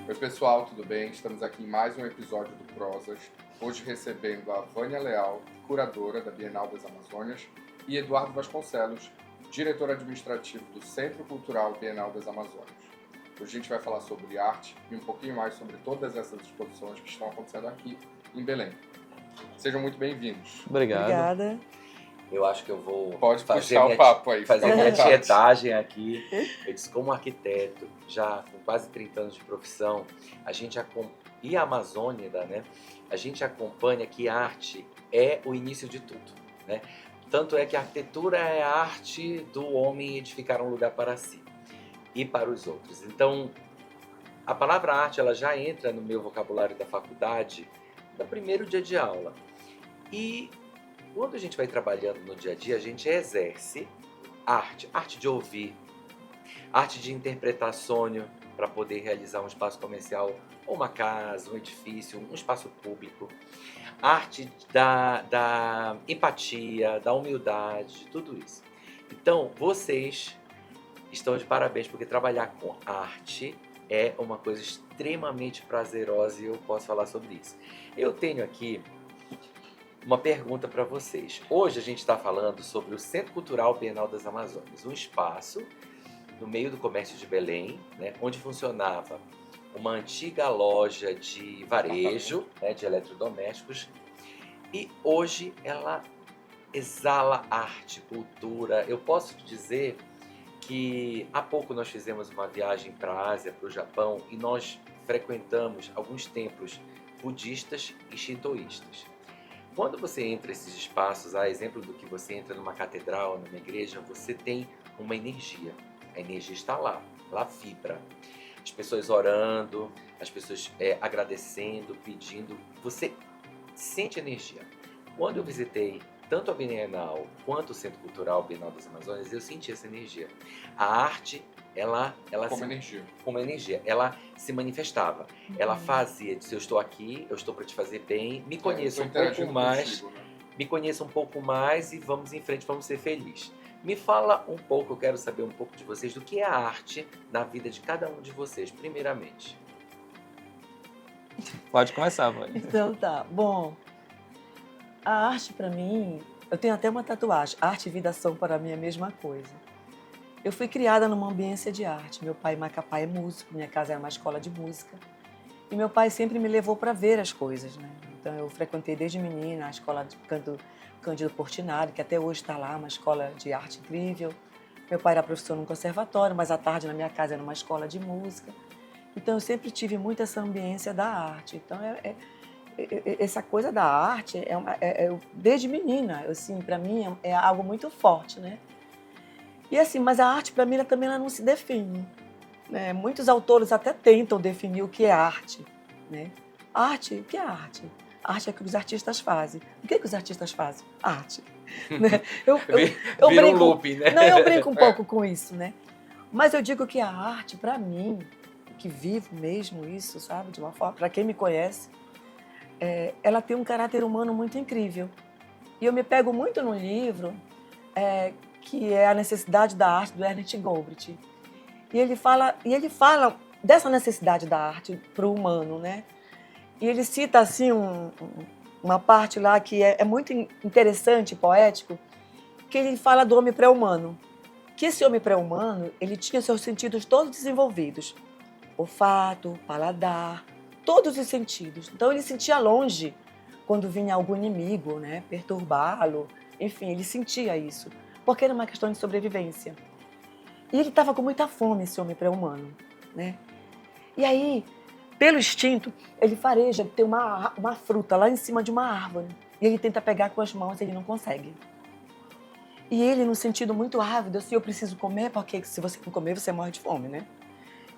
Oi pessoal, tudo bem? Estamos aqui em mais um episódio do Prosas, hoje recebendo a Vânia Leal, curadora da Bienal das Amazônias, e Eduardo Vasconcelos, diretor administrativo do Centro Cultural Bienal das Amazônias. Hoje a gente vai falar sobre arte e um pouquinho mais sobre todas essas exposições que estão acontecendo aqui em Belém. Sejam muito bem-vindos. Obrigado. Obrigada. Eu acho que eu vou Pode puxar o papo aí, fazer fica à minha vontade. tietagem aqui. Eu disse, como arquiteto, já com quase 30 anos de profissão, e a Amazônia, né? A gente acompanha que a arte é o início de tudo, né? Tanto é que a arquitetura é a arte do homem edificar um lugar para si e para os outros. Então, a palavra arte ela já entra no meu vocabulário da faculdade no primeiro dia de aula. E quando a gente vai trabalhando no dia a dia, a gente exerce arte de ouvir, arte de interpretar sonho para poder realizar um espaço comercial, ou uma casa, um edifício, um espaço público, arte da empatia, da humildade, tudo isso. Então, vocês estão de parabéns, porque trabalhar com arte é uma coisa extremamente prazerosa e eu posso falar sobre isso. Eu tenho aqui uma pergunta para vocês. Hoje a gente está falando sobre o Centro Cultural Bienal das Amazônias, um espaço no meio do comércio de Belém, né, onde funcionava uma antiga loja de varejo, né, de eletrodomésticos, e hoje ela exala arte, cultura. Eu posso te dizer que há pouco nós fizemos uma viagem para a Ásia, para o Japão, e nós frequentamos alguns templos budistas e shintoístas. Quando você entra nesses espaços, a exemplo do que você entra numa catedral, numa igreja, você tem uma energia. A energia está lá vibra. As pessoas orando, as pessoas agradecendo, pedindo. Você sente energia. Quando eu visitei tanto a Bienal quanto o Centro Cultural Bienal das Amazônias, eu senti essa energia. A arte, ela como energia, ela se manifestava. Ela fazia, disse, eu estou aqui, eu estou para te fazer bem, me conheça um pouco mais, contigo, né? Me conheça um pouco mais e vamos em frente, vamos ser felizes. Me fala um pouco, eu quero saber um pouco de vocês, do que é a arte na vida de cada um de vocês, primeiramente. Pode começar, Vânia. Então tá. Bom, a arte para mim, eu tenho até uma tatuagem. Arte e vida são para mim a mesma coisa. Eu fui criada numa ambiência de arte. Meu pai, Macapá, é músico, minha casa era uma escola de música. E meu pai sempre me levou para ver as coisas, né? Então eu frequentei desde menina a escola de canto Cândido Portinari, que até hoje está lá, uma escola de arte incrível. Meu pai era professor num conservatório, mas à tarde na minha casa era uma escola de música. Então eu sempre tive muito essa ambiência da arte. Então essa coisa da arte desde menina, assim, para mim é algo muito forte, né? E assim, mas a arte para mim ela não se define, né? Muitos autores até tentam definir o que é arte, né? Arte, o que é arte? Arte é o que os artistas fazem. O que os artistas fazem? Arte. Né? Eu brinco, um looping, né? Não, eu brinco um pouco com isso, né? Mas eu digo que a arte, para mim, que vivo mesmo isso, sabe, de uma forma, para quem me conhece, ela tem um caráter humano muito incrível. E eu me pego muito no livro, que é A Necessidade da Arte, do Ernest Gombrich. E ele fala dessa necessidade da arte para o humano, né? E ele cita assim uma parte lá que é muito interessante, poético, que ele fala do homem pré-humano. Que esse homem pré-humano, ele tinha seus sentidos todos desenvolvidos. Olfato, paladar, todos os sentidos. Então ele sentia longe quando vinha algum inimigo, né, perturbá-lo. Enfim, ele sentia isso, porque era uma questão de sobrevivência. E ele estava com muita fome, esse homem pré-humano, né? E aí, pelo instinto, ele fareja, tem uma fruta lá em cima de uma árvore. E ele tenta pegar com as mãos e ele não consegue. E ele, num sentido muito ávido, assim, eu preciso comer, porque se você não comer, você morre de fome, né?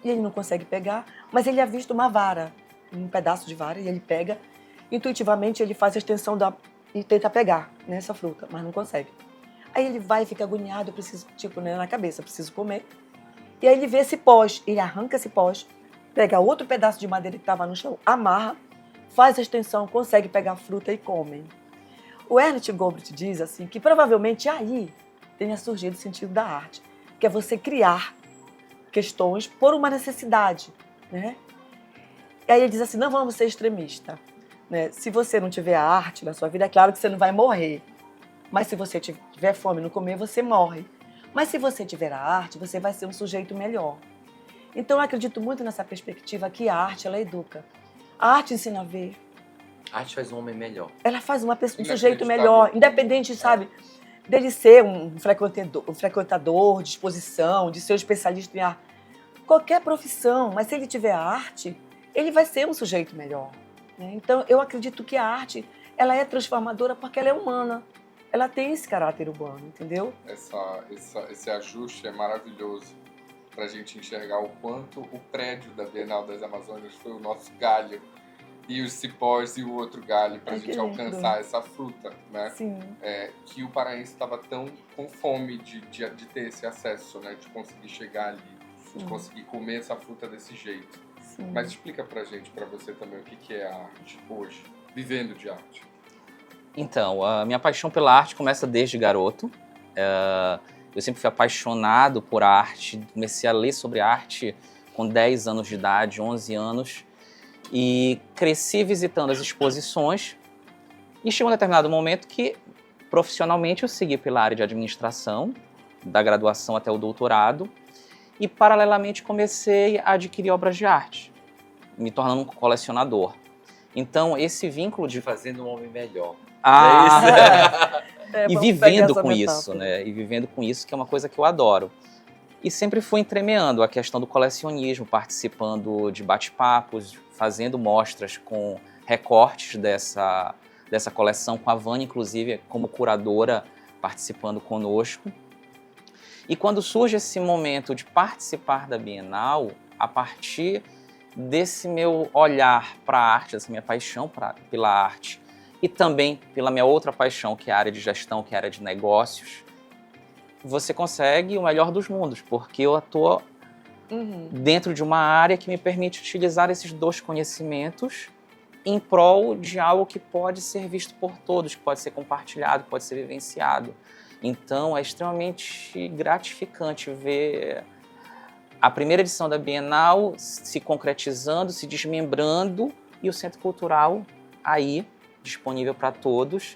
E ele não consegue pegar, mas ele avista uma vara, um pedaço de vara, e ele pega. Intuitivamente, ele faz a extensão e tenta pegar nessa fruta, mas não consegue. Aí ele vai e fica agoniado, eu preciso, né, na cabeça, eu preciso comer. E aí ele vê esse pós, ele arranca esse pós, pega outro pedaço de madeira que estava no chão, amarra, faz a extensão, consegue pegar a fruta e come. O Ernest Gombrich diz assim, que provavelmente aí tenha surgido o sentido da arte, que é você criar questões por uma necessidade, né? E aí ele diz assim, não vamos ser extremista, né? Se você não tiver a arte na sua vida, é claro que você não vai morrer. Mas se você tiver fome e não comer, você morre. Mas se você tiver a arte, você vai ser um sujeito melhor. Então eu acredito muito nessa perspectiva que a arte, ela educa. A arte ensina a ver. A arte faz um homem melhor. Ela faz um sujeito Inacreditável. melhor, independente, sabe, dele ser um frequentador de exposição, de ser um especialista em arte. Qualquer profissão, mas se ele tiver a arte, ele vai ser um sujeito melhor, né? Então, eu acredito que a arte, ela é transformadora porque ela é humana. Ela tem esse caráter humano, entendeu? Esse ajuste é maravilhoso para a gente enxergar o quanto o prédio da Bienal das Amazônias foi o nosso galho e os cipós e o outro galho para a Ai, que gente lindo. alcançar essa fruta, né? Sim. Que o paraense estava tão com fome de ter esse acesso, né? De conseguir chegar ali, de conseguir comer essa fruta desse jeito. Sim. Mas explica pra gente, pra você também, o que é a arte hoje, vivendo de arte. Então, a minha paixão pela arte começa desde garoto. Eu sempre fui apaixonado por arte, comecei a ler sobre arte com 10 anos de idade, 11 anos, e cresci visitando as exposições, e chegou um determinado momento que, profissionalmente, eu segui pela área de administração, da graduação até o doutorado, e, paralelamente, comecei a adquirir obras de arte, me tornando um colecionador. Então, esse vínculo de... Fazendo um homem melhor. E vivendo com isso, né? E vivendo com isso, que é uma coisa que eu adoro. E sempre fui entremeando a questão do colecionismo, participando de bate-papos, fazendo mostras com recortes dessa coleção, com a Vânia, inclusive, como curadora, participando conosco. E quando surge esse momento de participar da Bienal, a partir desse meu olhar para a arte, dessa minha paixão pela arte, e também pela minha outra paixão, que é a área de gestão, que é a área de negócios, você consegue o melhor dos mundos, porque eu atuo dentro de uma área que me permite utilizar esses dois conhecimentos em prol de algo que pode ser visto por todos, que pode ser compartilhado, que pode ser vivenciado. Então, é extremamente gratificante ver a primeira edição da Bienal se concretizando, se desmembrando, e o Centro Cultural aí, disponível para todos.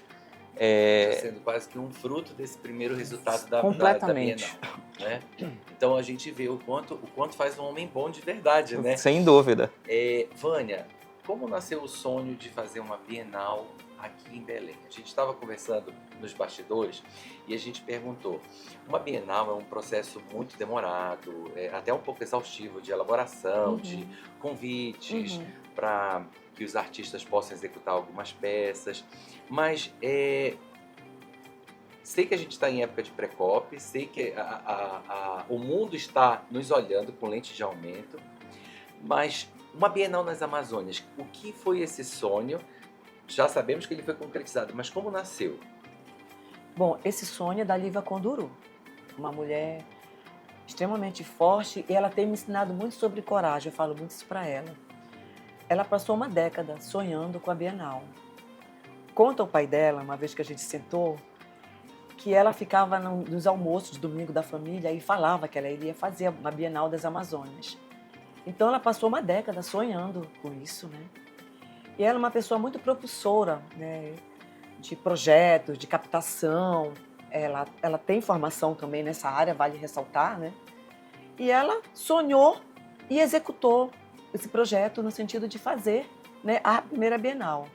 Está sendo quase que um fruto desse primeiro resultado da Completamente. Bienal, né? Então a gente vê o quanto faz um homem bom de verdade, né? Sem dúvida. Vânia, como nasceu o sonho de fazer uma Bienal aqui em Belém? A gente estava conversando nos bastidores e a gente perguntou, uma Bienal é um processo muito demorado, até um pouco exaustivo, de elaboração, de convites para que os artistas possam executar algumas peças, mas sei que a gente está em época de Pré-COP, sei que o mundo está nos olhando com lente de aumento, mas uma Bienal nas Amazônias, o que foi esse sonho? Já sabemos que ele foi concretizado, mas como nasceu? Bom, esse sonho é da Lívia Conduru, uma mulher extremamente forte, e ela tem me ensinado muito sobre coragem, eu falo muito isso para ela. Ela passou uma década sonhando com a Bienal. Conta o pai dela, uma vez que a gente sentou, que ela ficava nos almoços de domingo da família e falava que ela iria fazer uma Bienal das Amazônias. Então ela passou uma década sonhando com isso, né? E ela é uma pessoa muito propulsora, né, de projetos, de captação. Ela tem formação também nessa área, vale ressaltar, né? E ela sonhou e executou esse projeto no sentido de fazer, né, a primeira Bienal.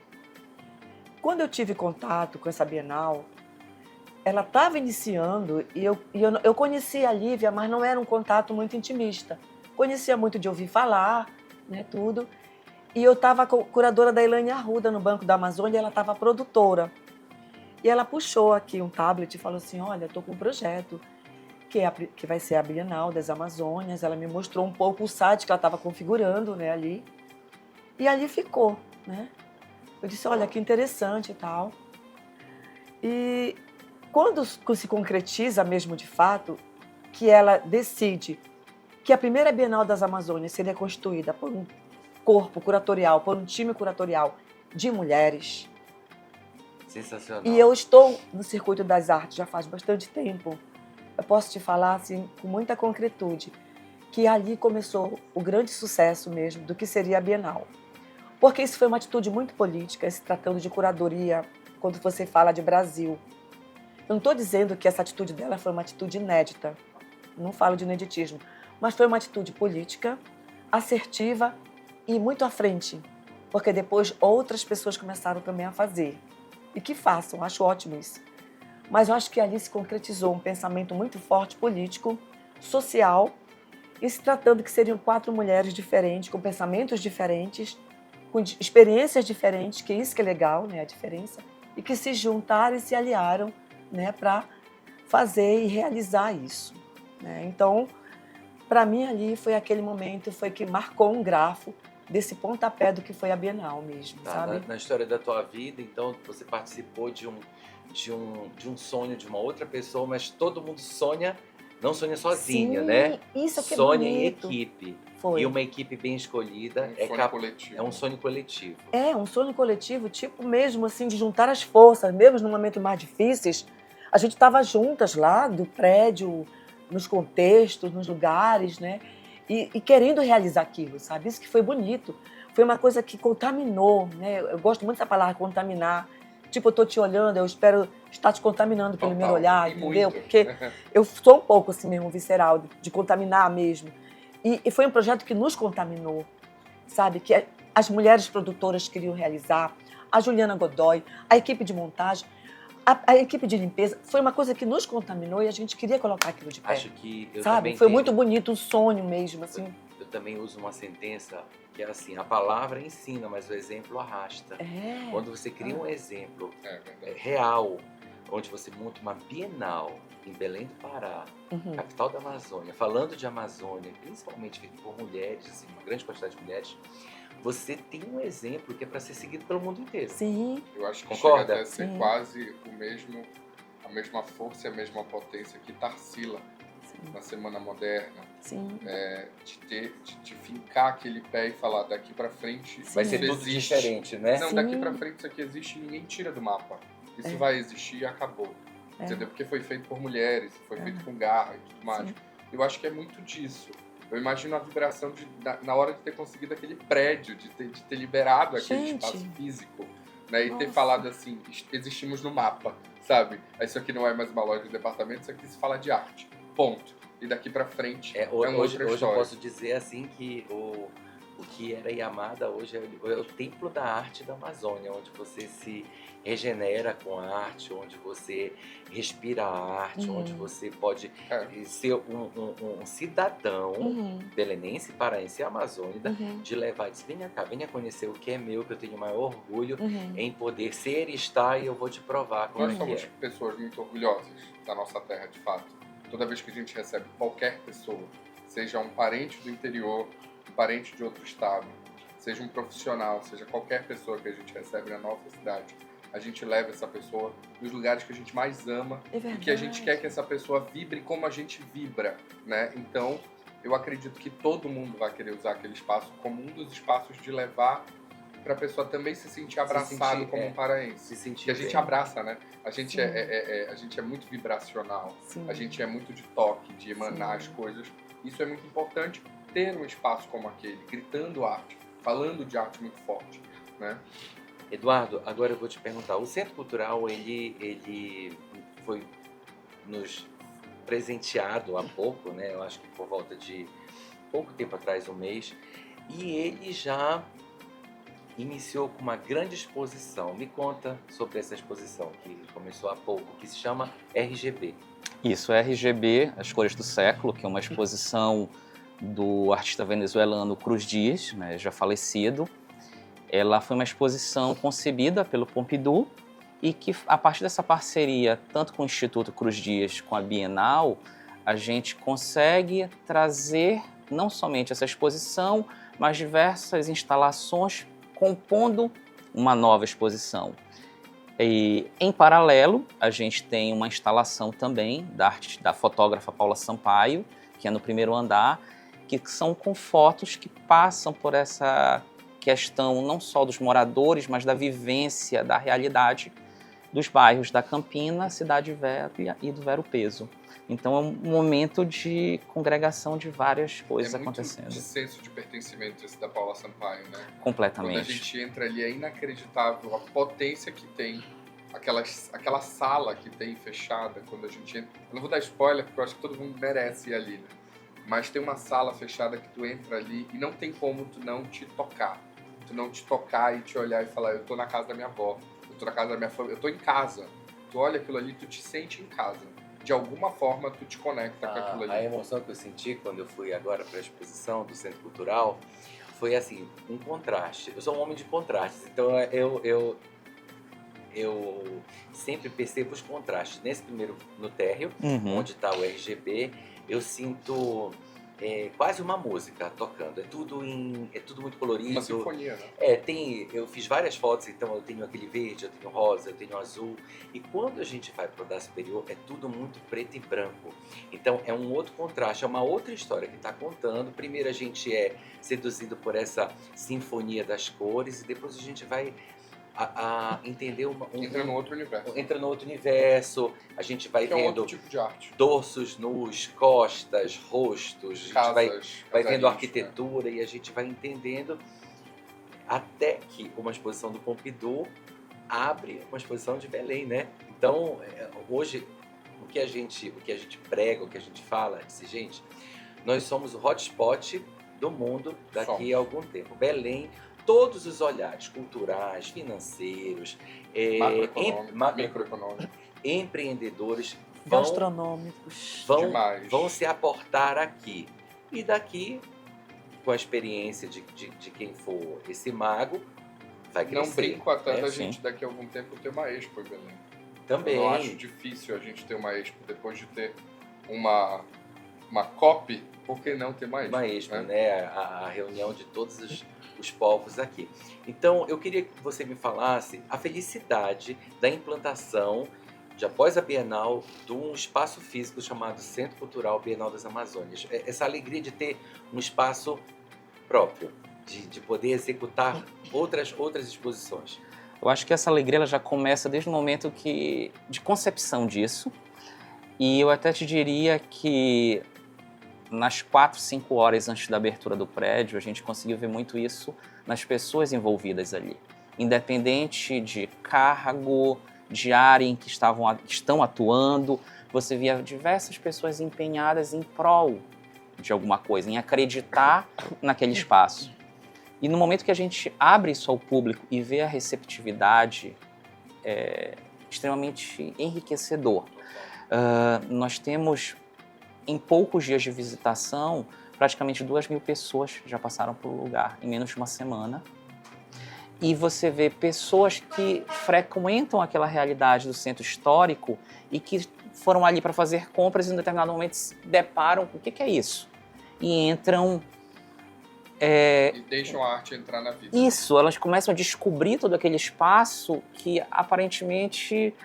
Quando eu tive contato com essa Bienal, ela estava iniciando e eu conhecia a Lívia, mas não era um contato muito intimista. Conhecia muito de ouvir falar, né, tudo. E eu estava curadora da Elaine Arruda no Banco da Amazônia, e ela estava produtora. E ela puxou aqui um tablet e falou assim, olha, estou com um projeto que vai ser a Bienal das Amazônias. Ela me mostrou um pouco o site que ela estava configurando, né, ali. E ali ficou, né? Eu disse, olha, que interessante e tal. E quando se concretiza mesmo de fato, que ela decide que a primeira Bienal das Amazônias seria constituída por um corpo curatorial, por um time curatorial de mulheres. Sensacional. E eu estou no circuito das artes já faz bastante tempo. Eu posso te falar assim, com muita concretude, que ali começou o grande sucesso mesmo do que seria a Bienal. Porque isso foi uma atitude muito política, se tratando de curadoria, quando você fala de Brasil. Eu não estou dizendo que essa atitude dela foi uma atitude inédita, não falo de ineditismo, mas foi uma atitude política, assertiva e muito à frente, porque depois outras pessoas começaram também a fazer. E que façam, acho ótimo isso. Mas eu acho que ali se concretizou um pensamento muito forte, político, social, e se tratando que seriam 4 mulheres diferentes, com pensamentos diferentes, com experiências diferentes, que é isso que é legal, né, a diferença, e que se juntaram e se aliaram, né, para fazer e realizar isso, né? Então, para mim ali foi aquele momento, foi que marcou um grafo desse pontapé do que foi a Bienal mesmo, Tá, sabe? na história da tua vida, então você participou de um sonho de uma outra pessoa, mas todo mundo sonha, não sonha sozinho, Sim, né? isso aqui é Sonha em bonito. equipe. Foi. E uma equipe bem escolhida Coletivo. é um sonho coletivo. É, um sonho coletivo, tipo mesmo assim, de juntar as forças, mesmo no momento mais difíceis. A gente estava juntas lá do prédio, nos contextos, nos lugares, né? E querendo realizar aquilo, sabe? Isso que foi bonito. Foi uma coisa que contaminou, né? Eu gosto muito dessa palavra, contaminar. Tipo, eu tô te olhando, eu espero estar te contaminando pelo meu olhar, e entendeu? muito. Porque eu sou um pouco assim mesmo, visceral, de contaminar mesmo. E foi um projeto que nos contaminou, sabe? Que as mulheres produtoras queriam realizar, a Juliana Godoy, a equipe de montagem, a equipe de limpeza. Foi uma coisa que nos contaminou e a gente queria colocar aquilo de pé. Acho que eu sabe? também Foi tenho- muito bonito, um sonho mesmo, assim. Eu também uso uma sentença que é assim, a palavra ensina, mas o exemplo arrasta. É. Quando você cria um exemplo É verdade. real, onde você monta uma Bienal em Belém do Pará, Uhum. capital da Amazônia, falando de Amazônia, principalmente feito por mulheres, assim, uma grande quantidade de mulheres, você tem um exemplo que é para ser seguido pelo mundo inteiro. Sim, Eu acho que Concorda? chega até a ser Sim. quase a mesma força e a mesma potência que Tarsila sim, na Semana Moderna, sim. de fincar aquele pé e falar daqui pra frente Vai Sim. ser isso tudo existe. diferente, né? Não, Sim. daqui pra frente isso aqui existe e ninguém tira do mapa. Isso É. vai existir e acabou. É. Entendeu? Porque foi feito por mulheres, foi É. feito com garra e tudo mais. Sim. Eu acho que é muito disso. Eu imagino a vibração na hora de ter conseguido aquele prédio, de ter liberado aquele Gente. espaço físico, né? E ter Nossa. falado assim, existimos no mapa, sabe? Isso aqui não é mais uma loja de departamento, isso aqui se fala de arte. Ponto. E daqui pra frente é uma Hoje outra eu história. posso dizer assim que o que era Yamada hoje é o templo da arte da Amazônia, onde você se regenera com a arte, onde você respira a arte, Uhum. onde você pode É. ser um cidadão Uhum. belenense, paraense e amazônida, Uhum. de levar e dizer, venha cá, venha conhecer o que é meu, que eu tenho o maior orgulho Uhum. em poder ser e estar, e eu vou te provar como Nós é que somos é. pessoas muito orgulhosas da nossa terra, de fato. Toda vez que a gente recebe qualquer pessoa, seja um parente do interior, um parente de outro estado, seja um profissional, seja qualquer pessoa que a gente recebe na nossa cidade, a gente leva essa pessoa nos lugares que a gente mais ama É e verdade. que a gente quer que essa pessoa vibre como a gente vibra, né? Então, eu acredito que todo mundo vai querer usar aquele espaço como um dos espaços de levar para a pessoa também se sentir abraçado sentir, como um paraense. Se sentir Que a gente bem. abraça, né? A gente, Sim. a gente é muito vibracional, Sim. a gente é muito de toque, de emanar Sim. as coisas. Isso é muito importante, ter um espaço como aquele, gritando arte, falando de arte muito forte, né? Eduardo, agora eu vou te perguntar. O Centro Cultural, ele foi nos presenteado há pouco, né? Eu acho que por volta de pouco tempo atrás, um mês, e ele já iniciou com uma grande exposição. Me conta sobre essa exposição que começou há pouco, que se chama RGB. Isso, é RGB, As Cores do Século, que é uma exposição do artista venezuelano Cruz Dias, né, já falecido. Ela foi uma exposição concebida pelo Pompidou e que, a partir dessa parceria, tanto com o Instituto Cruz Dias, com a Bienal, a gente consegue trazer não somente essa exposição, mas diversas instalações compondo uma nova exposição. E, em paralelo, a gente tem uma instalação também da fotógrafa Paula Sampaio, que é no primeiro andar, que são com fotos que passam por essa questão não só dos moradores, mas da vivência, da realidade dos bairros da Campina, Cidade Velha e do Vero Peso. Então é um momento de congregação de várias coisas acontecendo. De senso de pertencimento esse da Paula Sampaio, né? Completamente. Quando a gente entra ali, é inacreditável a potência que tem aquela sala que tem fechada. Quando a gente entra, eu não vou dar spoiler, porque eu acho que todo mundo merece ir ali, né? Mas tem uma sala fechada que tu entra ali e não tem como tu não te tocar. Tu não te tocar e te olhar e falar, eu tô na casa da minha avó, eu tô na casa da minha família, eu tô em casa. Tu olha aquilo ali, tu te sente em casa. De alguma forma, tu te conecta com aquilo ali. A emoção que eu senti quando eu fui agora para a exposição do Centro Cultural foi assim, um contraste. Eu sou um homem de contrastes, então eu sempre percebo os contrastes. Nesse primeiro, no térreo, onde está o RGB, eu sinto quase uma música tocando. É tudo muito colorido. Uma sinfonia, né? Eu fiz várias fotos, então eu tenho aquele verde, eu tenho rosa, eu tenho azul. E quando a gente vai para o andar superior, é tudo muito preto e branco. Então é um outro contraste, é uma outra história que está contando. Primeiro a gente é seduzido por essa sinfonia das cores e depois a gente vai a entender Entra no outro universo. Entra no outro universo, a gente vai que é um vendo outro tipo de arte. dorsos nus, costas, rostos, a gente vai vendo arquitetura, né? E a gente vai entendendo até que uma exposição do Pompidou abre uma exposição de Belém, né? Então, hoje, o que a gente prega, o que a gente fala, gente, nós somos o hotspot do mundo daqui a algum tempo. Belém, todos os olhares culturais, financeiros, macroeconômicos, empreendedores gastronômicos vão se aportar aqui. E daqui, com a experiência de quem for esse mago, vai crescer. Não brinco até da gente daqui a algum tempo ter uma Expo em Belém. Também. Eu acho difícil a gente ter uma Expo depois de ter uma COP, por que não ter uma Expo? Uma Expo, né? A reunião de todos os povos aqui. Então, eu queria que você me falasse a felicidade da implantação, de após a Bienal, de um espaço físico chamado Centro Cultural Bienal das Amazônias. Essa alegria de ter um espaço próprio, de poder executar outras exposições. Eu acho que essa alegria ela já começa desde o momento de concepção disso. E eu até te diria que nas 4, 5 horas antes da abertura do prédio, a gente conseguiu ver muito isso nas pessoas envolvidas ali. Independente de cargo, de área em que estão atuando, você via diversas pessoas empenhadas em prol de alguma coisa, em acreditar naquele espaço. E no momento que a gente abre isso ao público e vê a receptividade, é extremamente enriquecedor. Nós temos, em poucos dias de visitação, praticamente 2.000 pessoas já passaram por lugar, em menos de uma semana. E você vê pessoas que frequentam aquela realidade do centro histórico e que foram ali para fazer compras e em determinado momento se deparam com o que é isso. E entram... E deixam a arte entrar na vida. Isso, elas começam a descobrir todo aquele espaço que aparentemente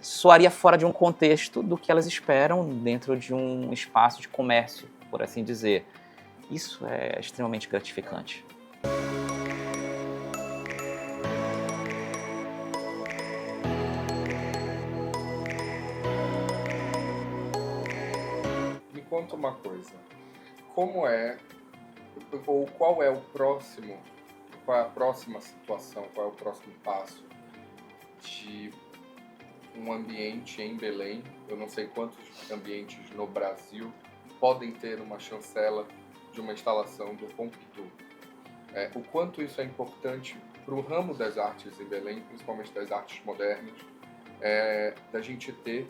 soaria fora de um contexto do que elas esperam dentro de um espaço de comércio, por assim dizer. Isso é extremamente gratificante. Me conta uma coisa. Como é, ou qual é a próxima situação, qual é o próximo passo de um ambiente em Belém? Eu não sei quantos ambientes no Brasil podem ter uma chancela de uma instalação do Pompidou. O quanto isso é importante para o ramo das artes em Belém, principalmente das artes modernas, da gente ter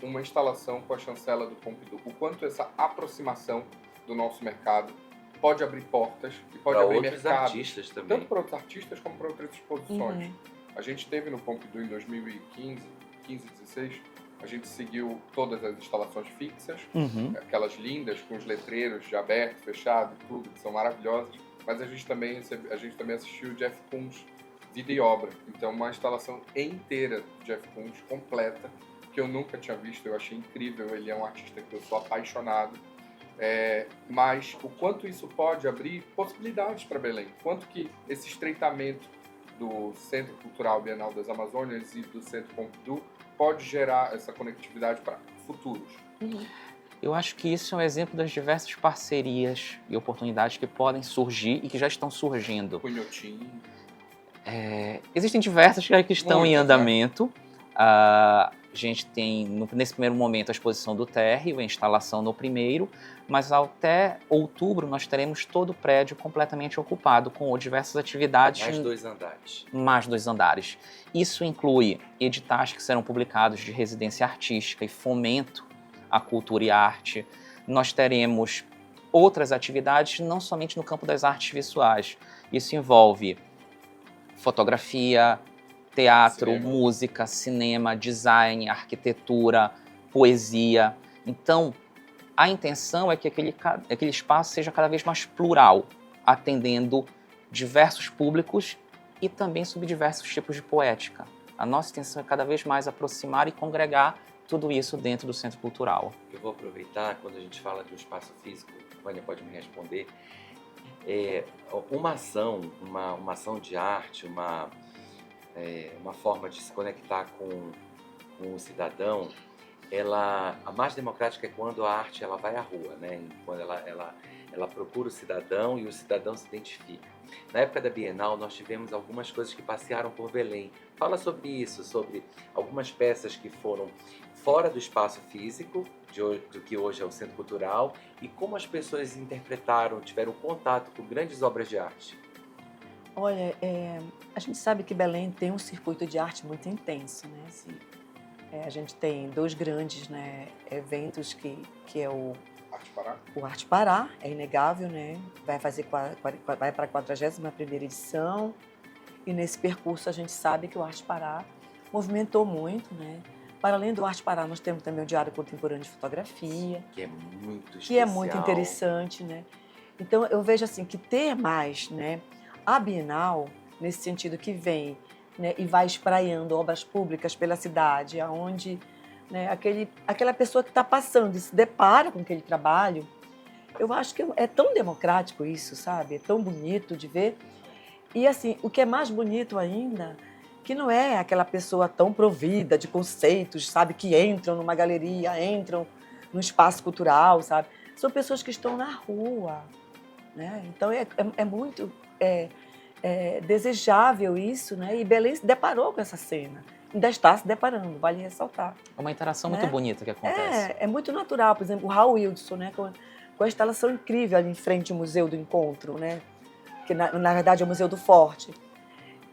uma instalação com a chancela do Pompidou. O quanto essa aproximação do nosso mercado pode abrir portas e pode abrir mercados. Para outros artistas também. Tanto para outros artistas como para outras exposições. A gente teve no Pompidou em 2015, 16, a gente seguiu todas as instalações fixas, aquelas lindas com os letreiros de aberto, fechado e tudo, que são maravilhosas, mas a gente também assistiu o Jeff Koons, Vida e Obra. Então, uma instalação inteira do Jeff Koons, completa, que eu nunca tinha visto, eu achei incrível, ele é um artista que eu sou apaixonado, mas o quanto isso pode abrir possibilidades para Belém, quanto que esse estreitamento do Centro Cultural Bienal das Amazônias e do Centro Pompidou pode gerar essa conectividade para futuros? Eu acho que isso é um exemplo das diversas parcerias e oportunidades que podem surgir e que já estão surgindo. O Inhotim. Existem diversas que estão em Muitas, né? andamento. A gente tem, nesse primeiro momento, a exposição do térreo, a instalação no primeiro, mas até outubro nós teremos todo o prédio completamente ocupado com diversas atividades. Mais 2 andares. Mais 2 andares. Isso inclui editais que serão publicados de residência artística e fomento à cultura e à arte. Nós teremos outras atividades, não somente no campo das artes visuais. Isso envolve fotografia, teatro, Cinema. música, cinema, design, arquitetura, poesia. Então, a intenção é que aquele espaço seja cada vez mais plural, atendendo diversos públicos e também sob diversos tipos de poética. A nossa intenção é cada vez mais aproximar e congregar tudo isso dentro do Centro Cultural. Eu vou aproveitar, quando a gente fala de um espaço físico, a Vânia pode me responder, uma ação de arte, uma forma de se conectar com o cidadão, a mais democrática é quando a arte ela vai à rua, né? Quando ela procura o cidadão e o cidadão se identifica. Na época da Bienal, nós tivemos algumas coisas que passearam por Belém. Fala sobre isso, sobre algumas peças que foram fora do espaço físico, do que hoje é o Centro Cultural, e como as pessoas interpretaram, tiveram contato com grandes obras de arte. Olha, a gente sabe que Belém tem um circuito de arte muito intenso, né? A gente tem 2 grandes, né, eventos que é o Arte Pará. O Arte Pará, é inegável, né? Vai para a 41ª edição, e nesse percurso a gente sabe que o Arte Pará movimentou muito, né? Para além do Arte Pará, nós temos também o Diário Contemporâneo de Fotografia, Que é muito especial. que é muito interessante, né? Então eu vejo assim que ter mais, né, a Bienal nesse sentido que vem, né, e vai espraiando obras públicas pela cidade, aonde, né, aquela pessoa que está passando e se depara com aquele trabalho, eu acho que é tão democrático isso, sabe? É tão bonito de ver. E assim, o que é mais bonito ainda, que não é aquela pessoa tão provida de conceitos, sabe? Que entram numa galeria, entram num espaço cultural, sabe? São pessoas que estão na rua, né? Então é muito desejável isso, né? E Belém se deparou com essa cena. Ainda está se deparando, vale ressaltar. É uma interação Né? muito bonita que acontece. É muito natural. Por exemplo, o Raul Wildson, né? Com a instalação incrível ali em frente ao Museu do Encontro, né? Que na verdade é o Museu do Forte.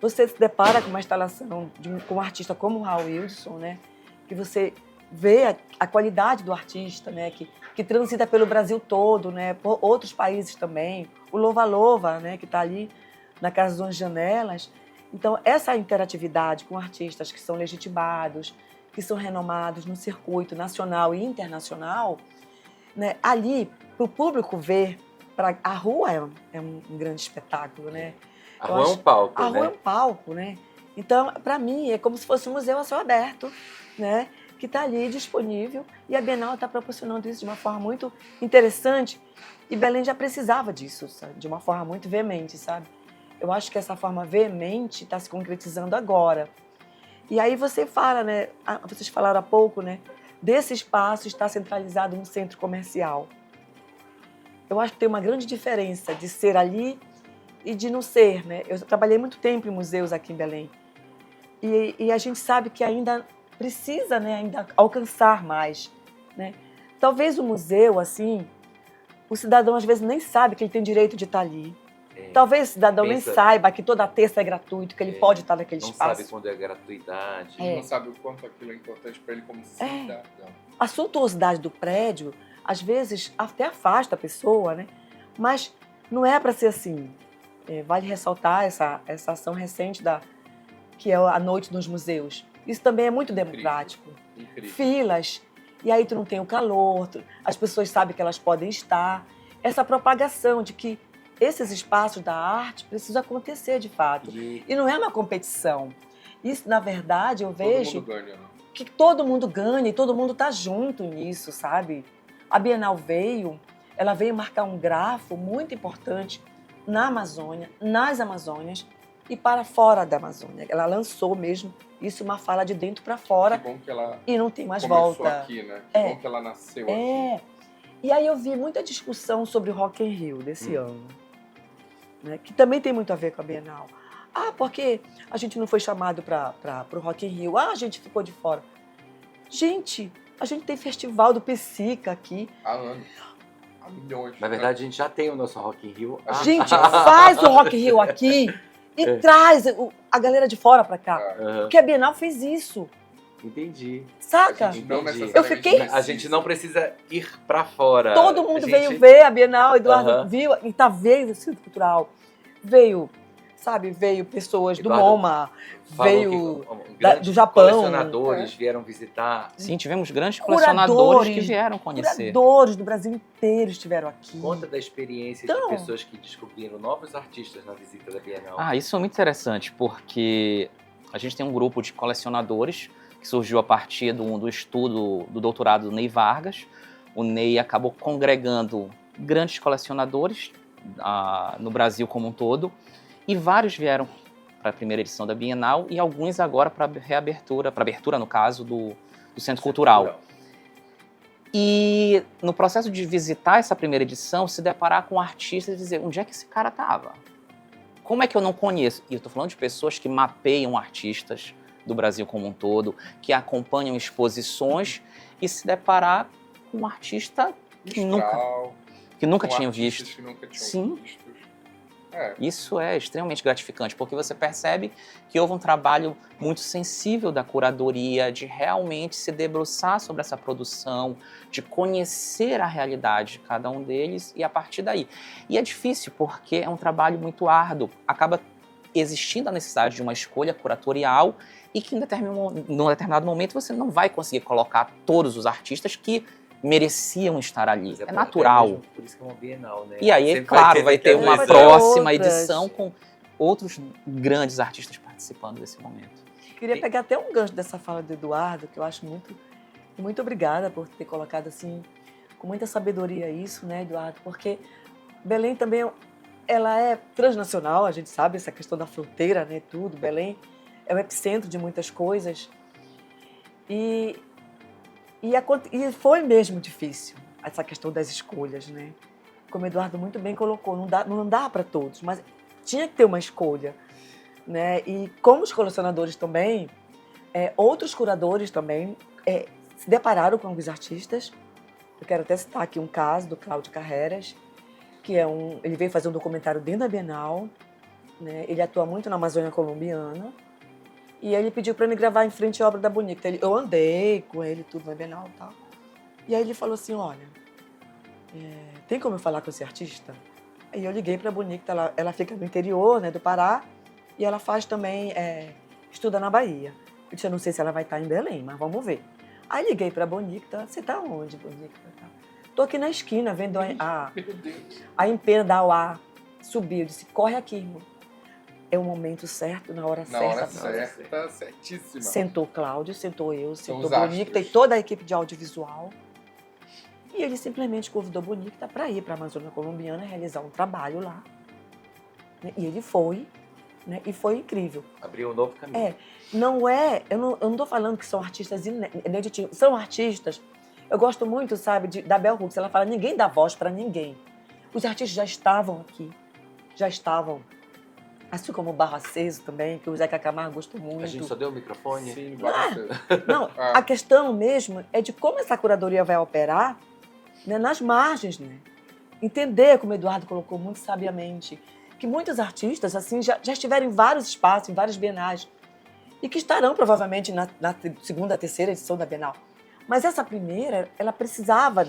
Você se depara com uma instalação com um artista como o Raul Wildson, né? Que você vê a qualidade do artista, né? Que transita pelo Brasil todo, né? Por outros países também. O Louva Louva, né? Que está ali na Casa das Janelas. Então, essa interatividade com artistas que são legitimados, que são renomados no circuito nacional e internacional, né? Ali, para o público ver, a rua é um grande espetáculo, né? A rua é um palco, A né? rua é um palco, né? Então, para mim, é como se fosse um museu a céu aberto, né? Que está ali disponível, e a Bienal está proporcionando isso de uma forma muito interessante, e Belém já precisava disso, sabe? De uma forma muito veemente, sabe? Eu acho que essa forma veemente está se concretizando agora. E aí você fala, né? Vocês falaram há pouco, né? Desse espaço estar centralizado no centro comercial. Eu acho que tem uma grande diferença de ser ali e de não ser, né? Eu trabalhei muito tempo em museus aqui em Belém. E a gente sabe que ainda precisa, né, ainda alcançar mais, né? Talvez o museu, assim, o cidadão às vezes nem sabe que ele tem direito de estar ali. Talvez o cidadão nem saiba que toda terça é gratuito, que ele pode estar naquele não espaço. Não sabe quando é gratuidade. Não sabe o quanto aquilo é importante para ele como cidadão. A suntuosidade do prédio, às vezes, até afasta a pessoa, né? Mas não é para ser assim. Vale ressaltar essa ação recente que é a Noite nos Museus. Isso também é muito democrático. Incrível. Filas, e aí tu não tem o calor, as pessoas sabem que elas podem estar. Essa propagação de que esses espaços da arte precisam acontecer de fato. E não é uma competição. Isso, na verdade, eu vejo todo mundo ganha, né? Que todo mundo ganha e todo mundo está junto nisso, sabe? A Bienal ela veio marcar um grafo muito importante na Amazônia, nas Amazônias, e para fora da Amazônia. Ela lançou mesmo isso, uma fala de dentro para fora, Que bom que ela e não tem mais começou volta. aqui, né? Que bom que ela nasceu aqui. E aí eu vi muita discussão sobre o Rock in Rio desse ano, né, que também tem muito a ver com a Bienal. Ah, porque a gente não foi chamado para o Rock in Rio. Ah, a gente ficou de fora. Gente, a gente tem festival do Psica aqui. Há anos. Há milhões. Na verdade, a gente já tem o nosso Rock in Rio. Gente, faz o Rock in Rio aqui e traz a galera de fora para cá. Porque a Bienal fez isso. Entendi. Saca? A gente não Entendi. necessariamente Eu fiquei- precisa. A gente não precisa ir pra fora. Todo mundo A gente- veio ver a Bienal, Eduardo Aham. viu, e tá veio o Centro Cultural. Veio, sabe, veio pessoas do Eduardo MoMA, Falou veio que grandes do Japão. colecionadores vieram visitar. Sim, tivemos grandes Curadores, colecionadores que vieram conhecer. curadores do Brasil inteiro estiveram aqui. Conta da experiência Então- de pessoas que descobriram novos artistas na visita da Bienal. Ah, isso é muito interessante, porque a gente tem um grupo de colecionadores que surgiu a partir do estudo do doutorado do Ney Vargas. O Ney acabou congregando grandes colecionadores no Brasil como um todo, e vários vieram para a primeira edição da Bienal e alguns agora para reabertura, para abertura, no caso, do Centro Cultural. E no processo de visitar essa primeira edição, se deparar com artistas e dizer, onde é que esse cara estava? Como é que eu não conheço? E eu estou falando de pessoas que mapeiam artistas do Brasil como um todo, que acompanham exposições e se deparar com um artista que nunca com tinham artistas visto. que nunca tinham Sim. visto. É, Isso é extremamente gratificante, porque você percebe que houve um trabalho muito sensível da curadoria, de realmente se debruçar sobre essa produção, de conhecer a realidade de cada um deles e a partir daí. E é difícil, porque é um trabalho muito árduo, acaba existindo a necessidade de uma escolha curatorial e que em determinado momento você não vai conseguir colocar todos os artistas que mereciam estar ali. Mas É até natural. mesmo Por isso que é uma Bienal, né? E aí, Sempre claro, vai ter daquela uma Vai coisa- ter próxima outras. edição com outros grandes artistas participando desse momento. Queria pegar até um gancho dessa fala do Eduardo, que eu acho muito obrigada por ter colocado assim, com muita sabedoria isso, né, Eduardo? Porque Belém também, ela é transnacional, a gente sabe, essa questão da fronteira, né, tudo. Belém é o epicentro de muitas coisas. E foi mesmo difícil essa questão das escolhas, né? Como o Eduardo muito bem colocou, não dá para todos, mas tinha que ter uma escolha, né? E como os colecionadores também, outros curadores também se depararam com alguns artistas. Eu quero até citar aqui um caso do Cláudio Carreras, que ele veio fazer um documentário dentro da Bienal, né? Ele atua muito na Amazônia colombiana. E aí ele pediu para me gravar em frente à obra da Bonita. Eu andei com ele tudo na Bienal e tal. E aí ele falou assim, olha, tem como eu falar com esse artista? Aí eu liguei para a Bonita, ela fica no interior, né, do Pará, e ela faz também, estuda na Bahia. Eu disse, eu não sei se ela vai estar em Belém, mas vamos ver. Aí liguei para a Bonita, você está onde, Bonita? Tô aqui na esquina, vendo meu Deus. a empena da UA subir. Eu disse, corre aqui, irmão. É o momento certo, na hora Na hora certa. certa, certíssima. Sentou Cláudio, sentou eu, São sentou os Bonita e astros. toda a equipe de audiovisual. E ele simplesmente convidou Bonita para ir para a Amazônia Colombiana realizar um trabalho lá. Né? E ele foi, né? E foi incrível. Abriu um novo caminho. Eu não estou falando que são artistas inéditos, são artistas. Eu gosto muito, sabe, da Bell Hooks. Ela fala, ninguém dá voz para ninguém. Os artistas já estavam aqui, já estavam. Assim como o Barro Aceso também, que o Zeca Camargo gostou muito. A gente só deu o microfone. Sim, vários. Não, a questão mesmo é de como essa curadoria vai operar, né, nas margens, né? Entender, como o Eduardo colocou muito sabiamente, que muitos artistas assim já estiveram em vários espaços, em várias bienais, e que estarão provavelmente na segunda, terceira edição da Bienal. Mas essa primeira, ela precisava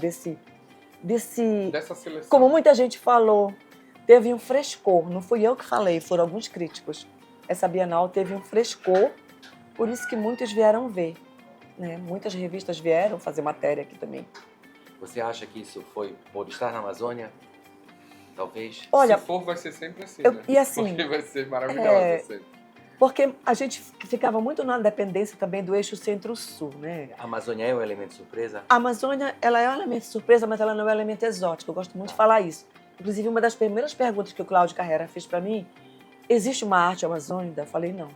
dessa Seleção. como muita gente falou, teve um frescor. Não fui eu que falei, foram alguns críticos. Essa Bienal teve um frescor, por isso que muitos vieram ver, né? Muitas revistas vieram fazer matéria aqui também. Você acha que isso foi por estar na Amazônia? Talvez? Olha, Se for, vai ser sempre assim, eu- né? e assim, Porque vai ser maravilhosa sempre. porque a gente ficava muito na dependência também do eixo centro-sul, né? A Amazônia é um elemento surpresa? A Amazônia, ela é um elemento surpresa, mas ela não é um elemento exótico. Eu gosto muito de falar isso. Inclusive, uma das primeiras perguntas que o Cláudio Carreira fez para mim existe uma arte amazônica? Eu falei, não,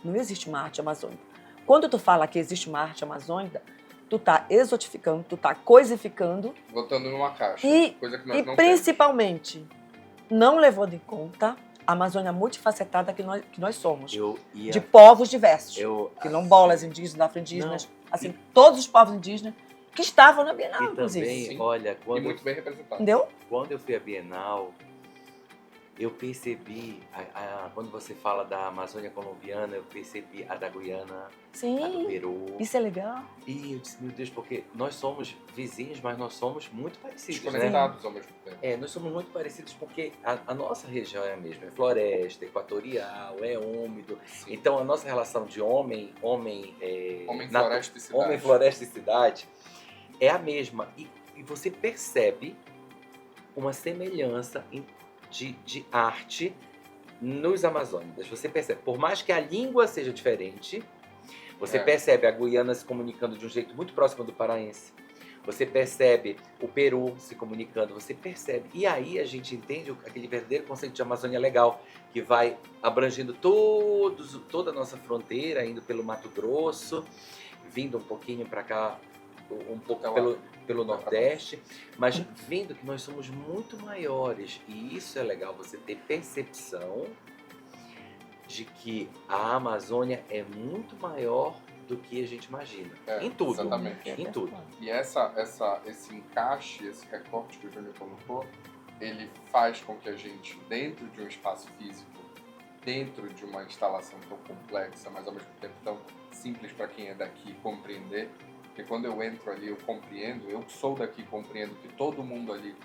não existe uma arte amazônica. Quando tu fala que existe uma arte amazônica, tu tá exotificando, tu tá coisificando Botando numa caixa. e, Coisa que nós e não principalmente não levando em conta a Amazônia multifacetada que nós somos. De povos diversos. Quilombolas, indígenas, afro-indígenas, assim, todos os povos indígenas que estavam na Bienal, E inclusive. também, Sim. olha, E muito bem representado. Entendeu? quando eu fui à Bienal, eu percebi, quando você fala da Amazônia colombiana, eu percebi a da Guiana, a do Sim, Peru. isso é legal. E eu disse, meu Deus, porque nós somos vizinhos, mas nós somos muito parecidos, né? Desconectados ao mesmo tempo. Nós somos muito parecidos porque a nossa região é a mesma, é floresta, equatorial, é úmido. Sim. Então a nossa relação de homem, Floresta e cidade. homem, floresta e cidade é a mesma. E você percebe uma semelhança de arte nos amazônicos. Você percebe, por mais que a língua seja diferente, você percebe a Guiana se comunicando de um jeito muito próximo do paraense. Você percebe o Peru se comunicando, você percebe. E aí a gente entende aquele verdadeiro conceito de Amazônia legal, que vai abrangendo toda a nossa fronteira, indo pelo Mato Grosso, vindo um pouquinho para cá, um pouco pelo Nordeste, mas vendo que nós somos muito maiores. E isso é legal, você ter percepção de que a Amazônia é muito maior do que a gente imagina. Em tudo. Exatamente. Em tudo. E esse encaixe, esse recorte que o Júnior colocou, ele faz com que a gente, dentro de um espaço físico, dentro de uma instalação tão complexa, mas ao mesmo tempo tão simples para quem é daqui compreender, porque quando eu entro ali eu compreendo, eu que sou daqui compreendo que todo mundo ali